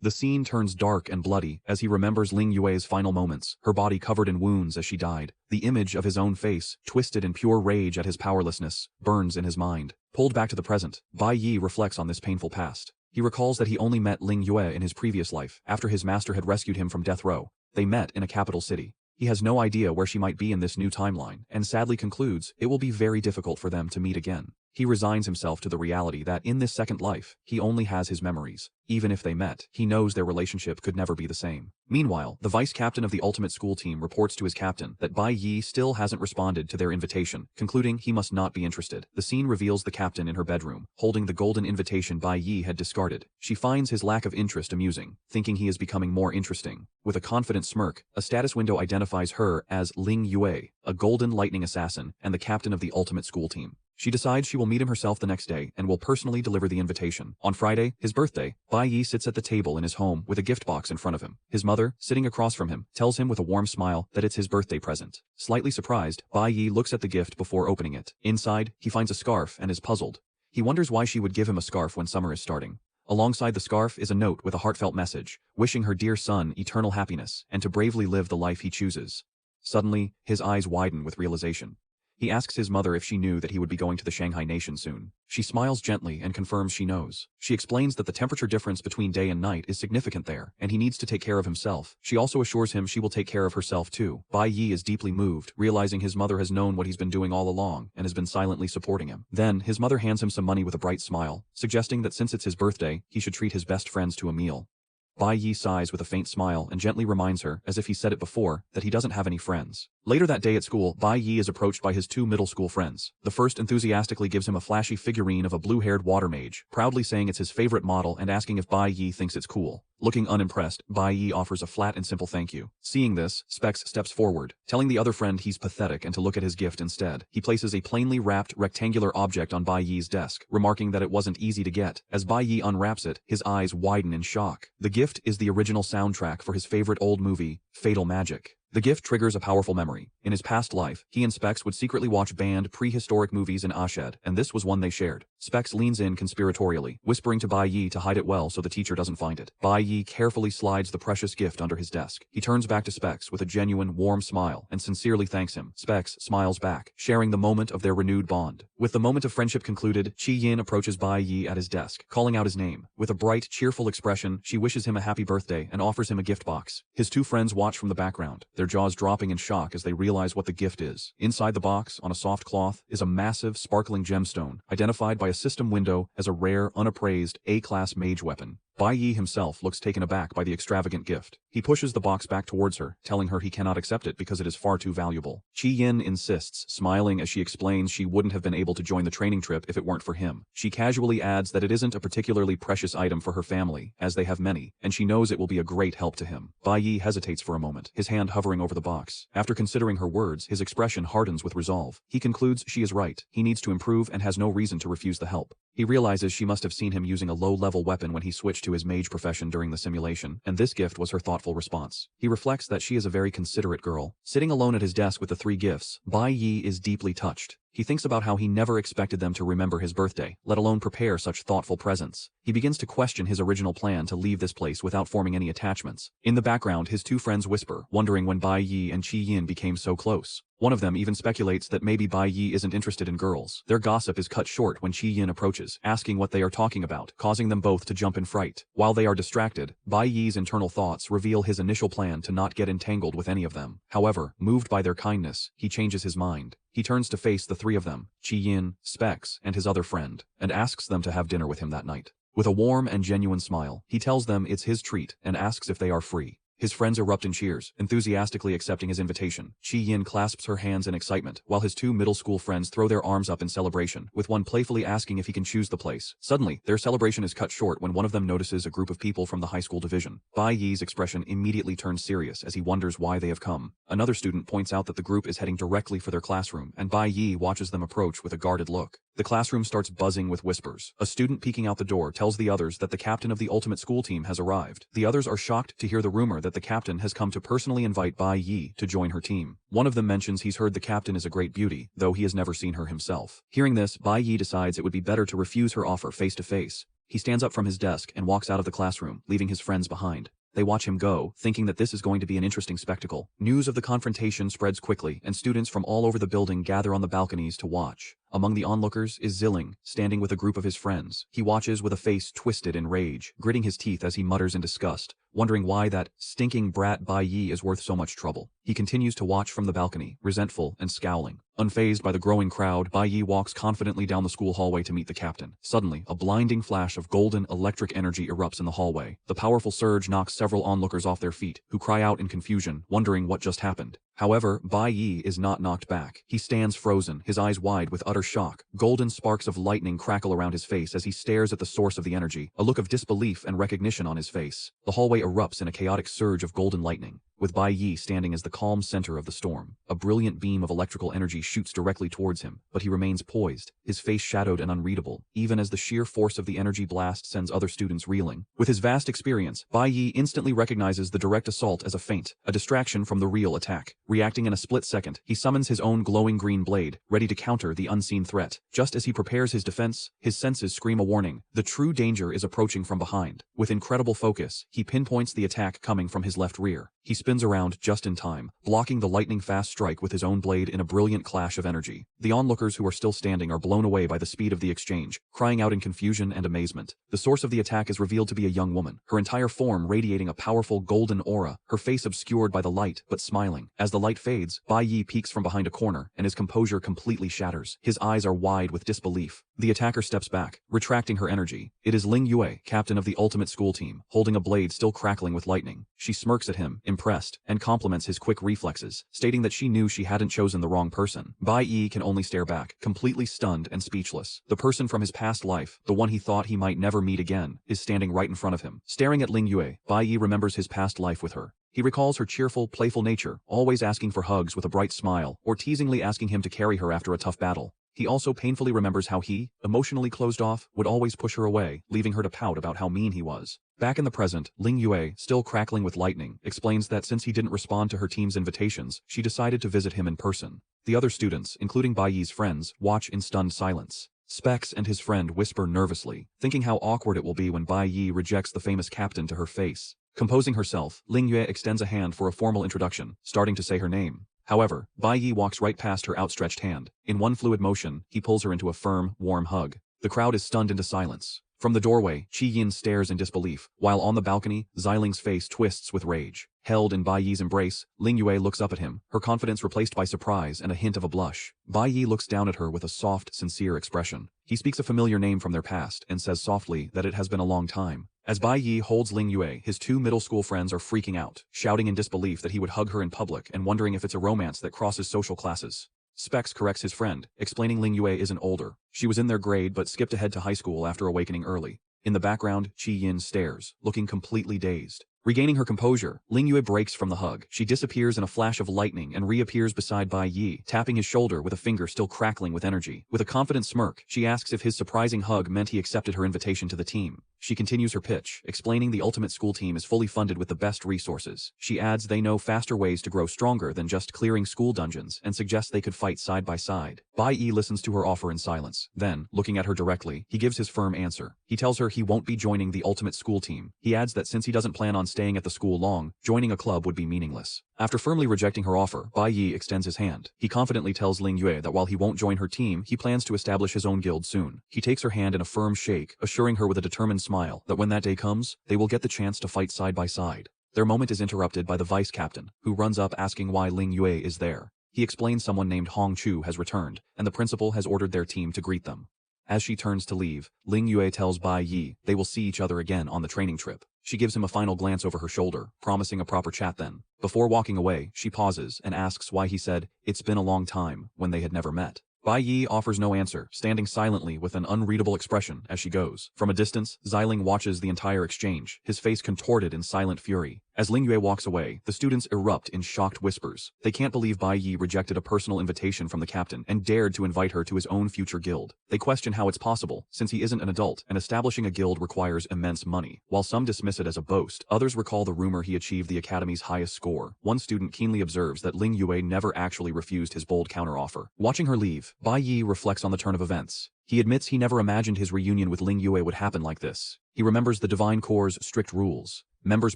The scene turns dark and bloody as he remembers Ling Yue's final moments, her body covered in wounds as she died. The image of his own face, twisted in pure rage at his powerlessness, burns in his mind. Pulled back to the present, Bai Yi reflects on this painful past. He recalls that he only met Ling Yue in his previous life, after his master had rescued him from death row. They met in a capital city. He has no idea where she might be in this new timeline, and sadly concludes it will be very difficult for them to meet again. He resigns himself to the reality that in this second life, he only has his memories. Even if they met, he knows their relationship could never be the same. Meanwhile, the vice captain of the ultimate school team reports to his captain that Bai Yi still hasn't responded to their invitation, concluding he must not be interested. The scene reveals the captain in her bedroom, holding the golden invitation Bai Yi had discarded. She finds his lack of interest amusing, thinking he is becoming more interesting. With a confident smirk, a status window identifies her as Ling Yue, a golden lightning assassin and the captain of the ultimate school team. She decides she will meet him herself the next day and will personally deliver the invitation. On Friday, his birthday, Bai Yi sits at the table in his home with a gift box in front of him. His mother, sitting across from him, tells him with a warm smile that it's his birthday present. Slightly surprised, Bai Yi looks at the gift before opening it. Inside, he finds a scarf and is puzzled. He wonders why she would give him a scarf when summer is starting. Alongside the scarf is a note with a heartfelt message, wishing her dear son eternal happiness and to bravely live the life he chooses. Suddenly, his eyes widen with realization. He asks his mother if she knew that he would be going to the Shanghai nation soon. She smiles gently and confirms she knows. She explains that the temperature difference between day and night is significant there, and he needs to take care of himself. She also assures him she will take care of herself too. Bai Yi is deeply moved, realizing his mother has known what he's been doing all along and has been silently supporting him. Then, his mother hands him some money with a bright smile, suggesting that since it's his birthday, he should treat his best friends to a meal. Bai Yi sighs with a faint smile and gently reminds her, as if he said it before, that he doesn't have any friends. Later that day at school, Bai Yi is approached by his two middle school friends. The first enthusiastically gives him a flashy figurine of a blue-haired water mage, proudly saying it's his favorite model and asking if Bai Yi thinks it's cool. Looking unimpressed, Bai Yi offers a flat and simple thank you. Seeing this, Specs steps forward, telling the other friend he's pathetic and to look at his gift instead. He places a plainly wrapped rectangular object on Bai Yi's desk, remarking that it wasn't easy to get. As Bai Yi unwraps it, his eyes widen in shock. The gift is the original soundtrack for his favorite old movie, Fatal Magic. The gift triggers a powerful memory. In his past life, he and Specs would secretly watch banned prehistoric movies in Ashed, and this was one they shared. Specs leans in conspiratorially, whispering to Bai Yi to hide it well so the teacher doesn't find it. Bai Yi carefully slides the precious gift under his desk. He turns back to Specs with a genuine, warm smile and sincerely thanks him. Specs smiles back, sharing the moment of their renewed bond. With the moment of friendship concluded, Chi Yin approaches Bai Yi at his desk, calling out his name. With a bright, cheerful expression, she wishes him a happy birthday and offers him a gift box. His two friends watch from the background, their jaws dropping in shock as they realize what the gift is. Inside the box, on a soft cloth, is a massive, sparkling gemstone, identified by a system window as a rare, unappraised, A-class mage weapon. Bai Yi himself looks taken aback by the extravagant gift. He pushes the box back towards her, telling her he cannot accept it because it is far too valuable. Chi Yin insists, smiling as she explains she wouldn't have been able to join the training trip if it weren't for him. She casually adds that it isn't a particularly precious item for her family, as they have many, and she knows it will be a great help to him. Bai Yi hesitates for a moment, his hand hovering over the box. After considering her words, his expression hardens with resolve. He concludes she is right. He needs to improve and has no reason to refuse the help. He realizes she must have seen him using a low-level weapon when he switched to his mage profession during the simulation, and this gift was her thoughtful response. He reflects that she is a very considerate girl. Sitting alone at his desk with the three gifts, Bai Yi is deeply touched. He thinks about how he never expected them to remember his birthday, let alone prepare such thoughtful presents. He begins to question his original plan to leave this place without forming any attachments. In the background, his two friends whisper, wondering when Bai Yi and Chi Yin became so close. One of them even speculates that maybe Bai Yi isn't interested in girls. Their gossip is cut short when Chi Yin approaches, asking what they are talking about, causing them both to jump in fright. While they are distracted, Bai Yi's internal thoughts reveal his initial plan to not get entangled with any of them. However, moved by their kindness, he changes his mind. He turns to face the three of them, Chi Yin, Specs, and his other friend, and asks them to have dinner with him that night. With a warm and genuine smile, he tells them it's his treat and asks if they are free. His friends erupt in cheers, enthusiastically accepting his invitation. Chi Yin clasps her hands in excitement, while his two middle school friends throw their arms up in celebration, with one playfully asking if he can choose the place. Suddenly, their celebration is cut short when one of them notices a group of people from the high school division. Bai Yi's expression immediately turns serious as he wonders why they have come. Another student points out that the group is heading directly for their classroom, and Bai Yi watches them approach with a guarded look. The classroom starts buzzing with whispers. A student peeking out the door tells the others that the captain of the ultimate school team has arrived. The others are shocked to hear the rumor that the captain has come to personally invite Bai Yi to join her team. One of them mentions he's heard the captain is a great beauty, though he has never seen her himself. Hearing this, Bai Yi decides it would be better to refuse her offer face to face. He stands up from his desk and walks out of the classroom, leaving his friends behind. They watch him go, thinking that this is going to be an interesting spectacle. News of the confrontation spreads quickly, and students from all over the building gather on the balconies to watch. Among the onlookers is Zilling, standing with a group of his friends. He watches with a face twisted in rage, gritting his teeth as he mutters in disgust, wondering why that stinking brat Bai Yi is worth so much trouble. He continues to watch from the balcony, resentful and scowling. Unfazed by the growing crowd, Bai Yi walks confidently down the school hallway to meet the captain. Suddenly, a blinding flash of golden electric energy erupts in the hallway. The powerful surge knocks several onlookers off their feet, who cry out in confusion, wondering what just happened. However, Bai Yi is not knocked back. He stands frozen, his eyes wide with utter shock. Golden sparks of lightning crackle around his face as he stares at the source of the energy, a look of disbelief and recognition on his face. The hallway erupts in a chaotic surge of golden lightning, with Bai Yi standing as the calm center of the storm. A brilliant beam of electrical energy shoots directly towards him, but he remains poised, his face shadowed and unreadable, even as the sheer force of the energy blast sends other students reeling. With his vast experience, Bai Yi instantly recognizes the direct assault as a feint, a distraction from the real attack. Reacting in a split second, he summons his own glowing green blade, ready to counter the unseen threat. Just as he prepares his defense, his senses scream a warning. The true danger is approaching from behind. With incredible focus, he pinpoints the attack coming from his left rear. He spins around just in time, blocking the lightning-fast strike with his own blade in a brilliant clash of energy. The onlookers who are still standing are blown away by the speed of the exchange, crying out in confusion and amazement. The source of the attack is revealed to be a young woman, her entire form radiating a powerful golden aura, her face obscured by the light but smiling. As the light fades, Bai Yi peeks from behind a corner, and his composure completely shatters. His eyes are wide with disbelief. The attacker steps back, retracting her energy. It is Ling Yue, captain of the ultimate school team, holding a blade still crackling with lightning. She smirks at him, impressed, and compliments his quick reflexes, stating that she knew she hadn't chosen the wrong person. Bai Yi can only stare back, completely stunned and speechless. The person from his past life, the one he thought he might never meet again, is standing right in front of him. Staring at Ling Yue, Bai Yi remembers his past life with her. He recalls her cheerful, playful nature, always asking for hugs with a bright smile, or teasingly asking him to carry her after a tough battle. He also painfully remembers how he, emotionally closed off, would always push her away, leaving her to pout about how mean he was. Back in the present, Ling Yue, still crackling with lightning, explains that since he didn't respond to her team's invitations, she decided to visit him in person. The other students, including Bai Yi's friends, watch in stunned silence. Specs and his friend whisper nervously, thinking how awkward it will be when Bai Yi rejects the famous captain to her face. Composing herself, Ling Yue extends a hand for a formal introduction, starting to say her name. However, Bai Yi walks right past her outstretched hand. In one fluid motion, he pulls her into a firm, warm hug. The crowd is stunned into silence. From the doorway, Chi Yin stares in disbelief, while on the balcony, Xiling's face twists with rage. Held in Bai Yi's embrace, Ling Yue looks up at him, her confidence replaced by surprise and a hint of a blush. Bai Yi looks down at her with a soft, sincere expression. He speaks a familiar name from their past and says softly that it has been a long time. As Bai Yi holds Ling Yue, his two middle school friends are freaking out, shouting in disbelief that he would hug her in public and wondering if it's a romance that crosses social classes. Specs corrects his friend, explaining Ling Yue isn't older. She was in their grade but skipped ahead to high school after awakening early. In the background, Chi Yin stares, looking completely dazed. Regaining her composure, Ling Yue breaks from the hug. She disappears in a flash of lightning and reappears beside Bai Yi, tapping his shoulder with a finger still crackling with energy. With a confident smirk, she asks if his surprising hug meant he accepted her invitation to the team. She continues her pitch, explaining the ultimate school team is fully funded with the best resources. She adds they know faster ways to grow stronger than just clearing school dungeons and suggests they could fight side by side. Bai Yi listens to her offer in silence. Then, looking at her directly, he gives his firm answer. He tells her he won't be joining the ultimate school team. He adds that since he doesn't plan on staying at the school long, joining a club would be meaningless. After firmly rejecting her offer, Bai Yi extends his hand. He confidently tells Ling Yue that while he won't join her team, he plans to establish his own guild soon. He takes her hand in a firm shake, assuring her with a determined smile that when that day comes, they will get the chance to fight side by side. Their moment is interrupted by the vice captain, who runs up asking why Ling Yue is there. He explains someone named Hong Chu has returned, and the principal has ordered their team to greet them. As she turns to leave, Ling Yue tells Bai Yi they will see each other again on the training trip. She gives him a final glance over her shoulder, promising a proper chat then. Before walking away, she pauses and asks why he said, "It's been a long time," when they had never met. Bai Yi offers no answer, standing silently with an unreadable expression as she goes. From a distance, Xiling watches the entire exchange, his face contorted in silent fury. As Ling Yue walks away, the students erupt in shocked whispers. They can't believe Bai Yi rejected a personal invitation from the captain and dared to invite her to his own future guild. They question how it's possible, since he isn't an adult, and establishing a guild requires immense money. While some dismiss it as a boast, others recall the rumor he achieved the academy's highest score. One student keenly observes that Ling Yue never actually refused his bold counteroffer. Watching her leave, Bai Yi reflects on the turn of events. He admits he never imagined his reunion with Ling Yue would happen like this. He remembers the Divine Core's strict rules. Members'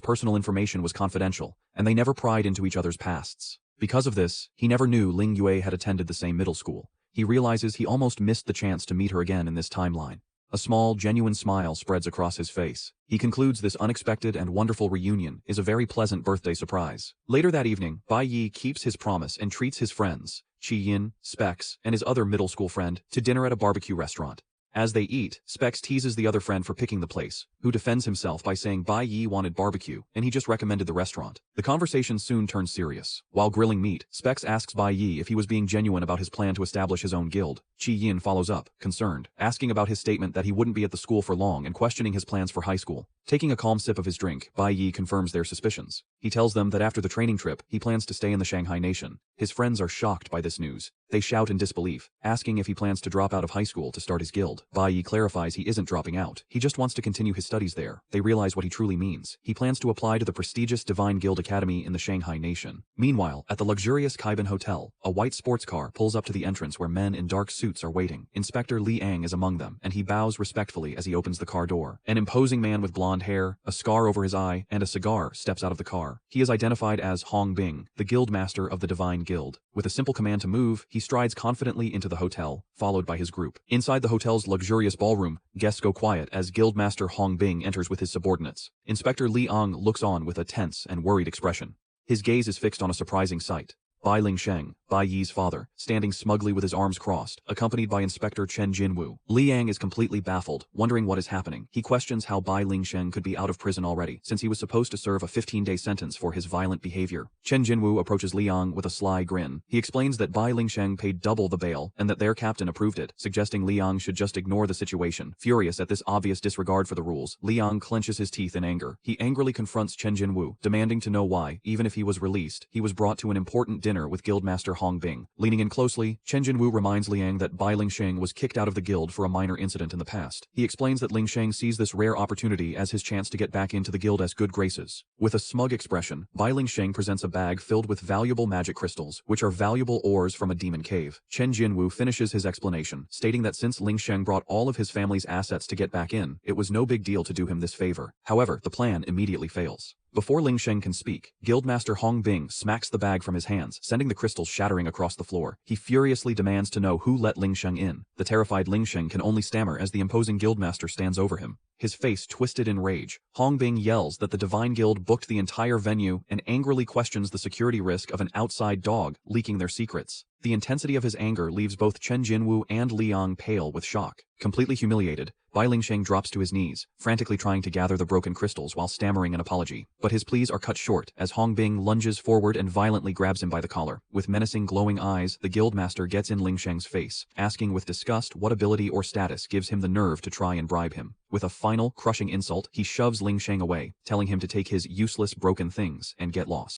personal information was confidential, and they never pried into each other's pasts. Because of this, he never knew Ling Yue had attended the same middle school. He realizes he almost missed the chance to meet her again in this timeline. A small, genuine smile spreads across his face. He concludes this unexpected and wonderful reunion is a very pleasant birthday surprise. Later that evening, Bai Yi keeps his promise and treats his friends, Chi Yin, Specs, and his other middle school friend, to dinner at a barbecue restaurant. As they eat, Specs teases the other friend for picking the place, who defends himself by saying Bai Yi wanted barbecue, and he just recommended the restaurant. The conversation soon turns serious. While grilling meat, Specs asks Bai Yi if he was being genuine about his plan to establish his own guild. Chi Yin follows up, concerned, asking about his statement that he wouldn't be at the school for long and questioning his plans for high school. Taking a calm sip of his drink, Bai Yi confirms their suspicions. He tells them that after the training trip, he plans to stay in the Shanghai Nation. His friends are shocked by this news. They shout in disbelief, asking if he plans to drop out of high school to start his guild. Bai Yi clarifies he isn't dropping out. He just wants to continue his studies there. They realize what he truly means. He plans to apply to the prestigious Divine Guild Academy in the Shanghai Nation. Meanwhile, at the luxurious Kaiban Hotel, a white sports car pulls up to the entrance where men in dark suits are waiting. Inspector Li Ang is among them, and he bows respectfully as he opens the car door. An imposing man with blonde hair, a scar over his eye, and a cigar steps out of the car. He is identified as Hong Bing, the guild master of the Divine Guild. With a simple command to move, he strides confidently into the hotel, followed by his group. Inside the hotel's luxurious ballroom, guests go quiet as Guildmaster Hong Bing enters with his subordinates. Inspector Li Ang looks on with a tense and worried expression. His gaze is fixed on a surprising sight. Bai Lingsheng, Bai Yi's father, standing smugly with his arms crossed, accompanied by Inspector Chen Jinwu. Li Yang is completely baffled, wondering what is happening. He questions how Bai Lingsheng could be out of prison already, since he was supposed to serve a 15-day sentence for his violent behavior. Chen Jinwu approaches Li Yang with a sly grin. He explains that Bai Lingsheng paid double the bail, and that their captain approved it, suggesting Li Yang should just ignore the situation. Furious at this obvious disregard for the rules, Li Yang clenches his teeth in anger. He angrily confronts Chen Jinwu, demanding to know why, even if he was released, he was brought to an important dinner with Guildmaster Hong Bing. Leaning in closely, Chen Jinwu reminds Liang that Bai Lingsheng was kicked out of the guild for a minor incident in the past. He explains that Lingsheng sees this rare opportunity as his chance to get back into the guild as good graces. With a smug expression, Bai Lingsheng presents a bag filled with valuable magic crystals, which are valuable ores from a demon cave. Chen Jinwu finishes his explanation, stating that since Lingsheng brought all of his family's assets to get back in, it was no big deal to do him this favor. However, the plan immediately fails. Before Lingsheng can speak, Guildmaster Hong Bing smacks the bag from his hands, sending the crystals shattering across the floor. He furiously demands to know who let Lingsheng in. The terrified Lingsheng can only stammer as the imposing guildmaster stands over him. His face twisted in rage, Hong Bing yells that the Divine Guild booked the entire venue and angrily questions the security risk of an outside dog leaking their secrets. The intensity of his anger leaves both Chen Jinwu and Liang pale with shock. Completely humiliated, Bai Lingsheng drops to his knees, frantically trying to gather the broken crystals while stammering an apology. But his pleas are cut short as Hong Bing lunges forward and violently grabs him by the collar. With menacing glowing eyes, the guildmaster gets in Lingsheng's face, asking with disgust what ability or status gives him the nerve to try and bribe him. With a final, crushing insult, he shoves Lingsheng away, telling him to take his useless broken things and get lost.